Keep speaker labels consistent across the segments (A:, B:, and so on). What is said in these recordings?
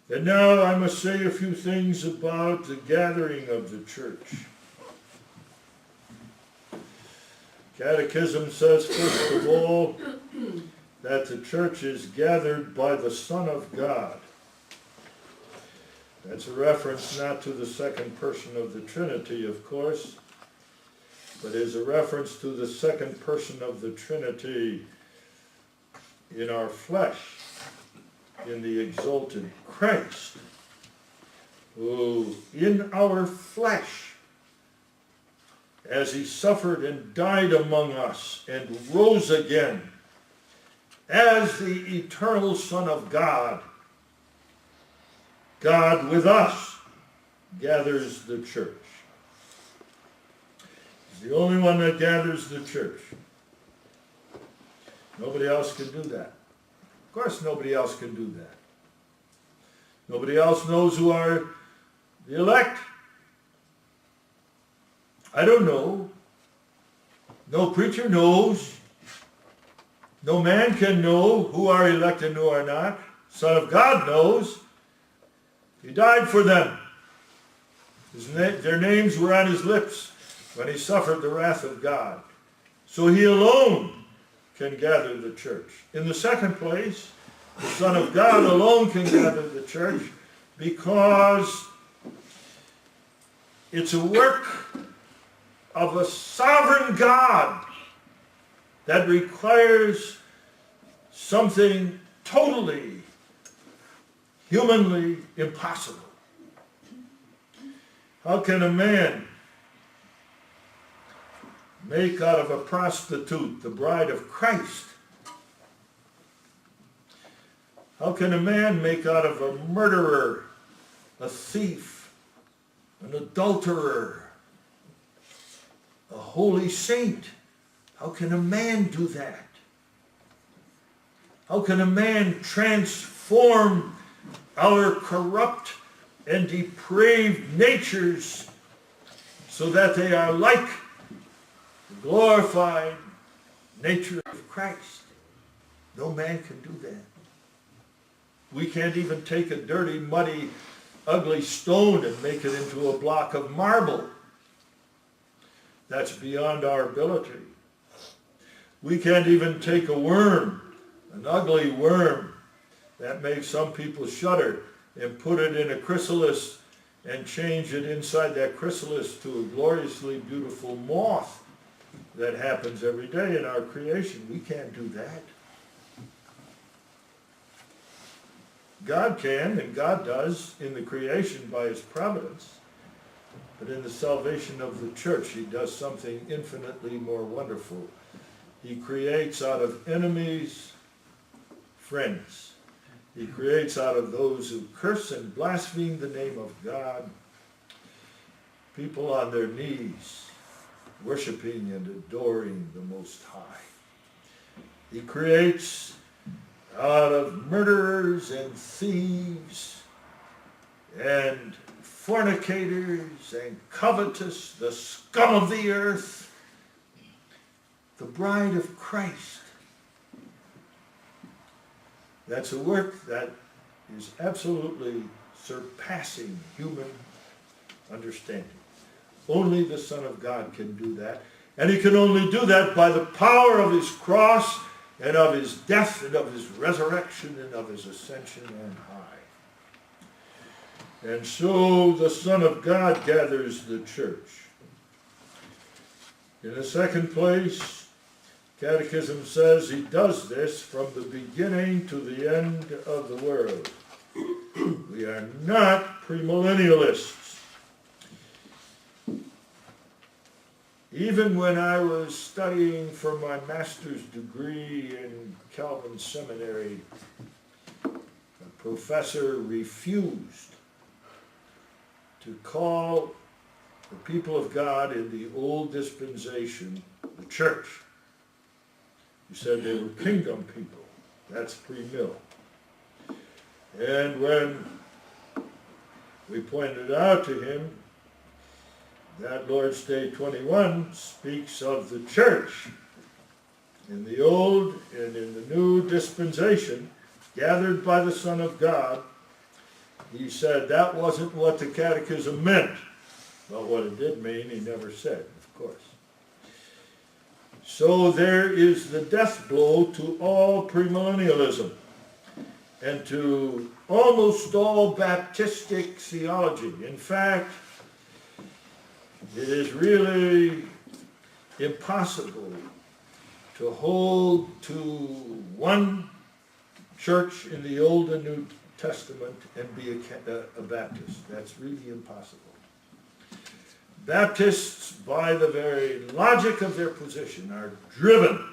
A: And now I must say a few things about the gathering of the church. Catechism says, first of all, that the church is gathered by the Son of God. That's a reference not to the second person of the Trinity, of course, but is a reference to the second person of the Trinity in our flesh, in the exalted Christ, who in our flesh, as he suffered and died among us and rose again, as the eternal Son of God, God with us gathers the church. He's the only one that gathers the church. Nobody else can do that. Of course nobody else can do that. Nobody else knows who are the elect. I don't know. No preacher knows. No man can know who are elect and who are not. Son of God knows. He died for them. Their names were on his lips when he suffered the wrath of God. So he alone can gather the church. In the second place, the Son of God alone can gather the church because it's a work of a sovereign God that requires something totally, humanly impossible. How can a man make out of a prostitute the bride of Christ? How can a man make out of a murderer, a thief, an adulterer, a holy saint? How can a man do that? How can a man transform our corrupt and depraved natures so that they are like the glorified nature of Christ? No man can do that. We can't even take a dirty, muddy, ugly stone and make it into a block of marble. That's beyond our ability. We can't even take a worm, an ugly worm that makes some people shudder, and put it in a chrysalis and change it inside that chrysalis to a gloriously beautiful moth that happens every day in our creation. We can't do that. God can, and God does in the creation by his providence, but in the salvation of the church he does something infinitely more wonderful. He creates out of enemies friends. He creates out of those who curse and blaspheme the name of God people on their knees, worshiping and adoring the Most High. He creates out of murderers and thieves and fornicators and covetous, the scum of the earth, the bride of Christ. That's a work that is absolutely surpassing human understanding. Only the Son of God can do that. And he can only do that by the power of his cross and of his death and of his resurrection and of his ascension on high. And so the Son of God gathers the church. In the second place, Catechism says he does this from the beginning to the end of the world. We are not premillennialists. Even when I was studying for my master's degree in Calvin Seminary, a professor refused to call the people of God in the old dispensation the church. He said they were kingdom people. That's pre-mill. And when we pointed out to him that Lord's Day 21 speaks of the church in the old and in the new dispensation, gathered by the Son of God, he said that wasn't what the Catechism meant. But what it did mean, he never said, of course. So there is the death blow to all premillennialism and to almost all Baptistic theology. In fact, it is really impossible to hold to one church in the Old and New Testament and be a Baptist. That's really impossible. Baptists, by the very logic of their position, are driven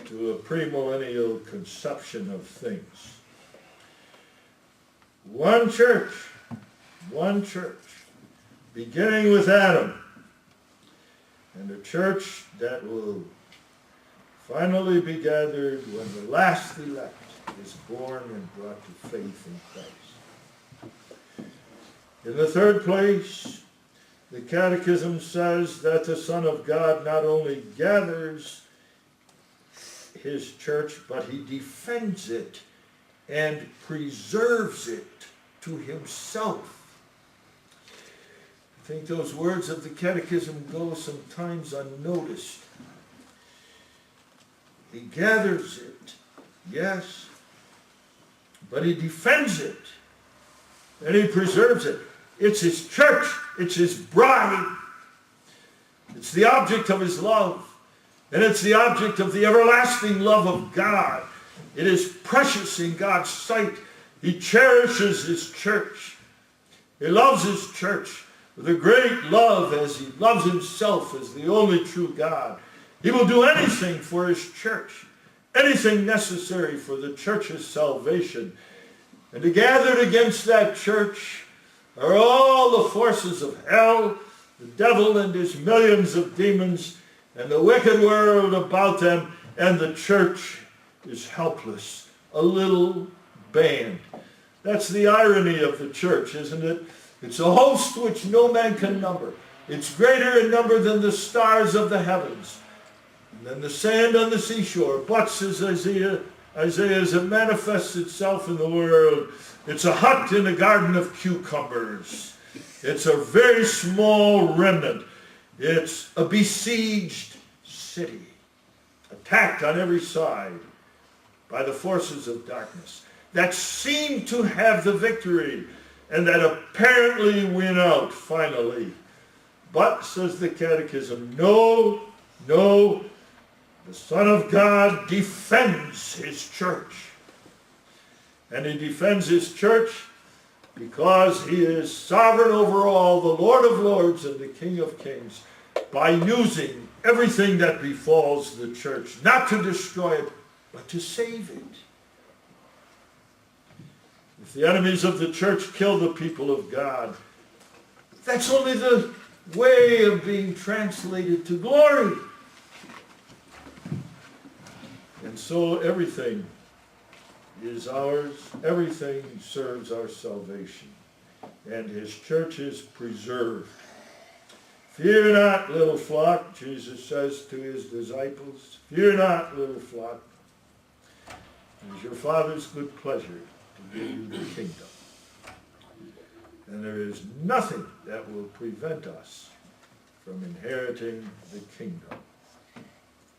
A: to a premillennial conception of things. One church, beginning with Adam, and a church that will finally be gathered when the last elect is born and brought to faith in Christ. In the third place, the Catechism says that the Son of God not only gathers his church, but he defends it and preserves it to himself. I think those words of the Catechism go sometimes unnoticed. He gathers it, yes, but he defends it and he preserves it. It's his church. It's his bride. It's the object of his love. And it's the object of the everlasting love of God. It is precious in God's sight. He cherishes his church. He loves his church with a great love as he loves himself as the only true God. He will do anything for his church, anything necessary for the church's salvation. And to gather against that church are all the forces of hell, the devil and his millions of demons, and the wicked world about them, and the church is helpless, a little band. That's the irony of the church, isn't it? It's a host which no man can number. It's greater in number than the stars of the heavens, and than the sand on the seashore. But, says Isaiah, as it manifests itself in the world, it's a hut in a garden of cucumbers. It's a very small remnant. It's a besieged city, attacked on every side by the forces of darkness that seem to have the victory and that apparently win out finally. But, says the Catechism, no, the Son of God defends his church. And he defends his church because he is sovereign over all, the Lord of lords and the King of kings, by using everything that befalls the church, not to destroy it, but to save it. If the enemies of the church kill the people of God, that's only the way of being translated to glory. And so everything is ours, everything serves our salvation, and his church is preserved. Fear not, little flock, Jesus says to his disciples. Fear not, little flock. It is your Father's good pleasure to give you the kingdom. And there is nothing that will prevent us from inheriting the kingdom.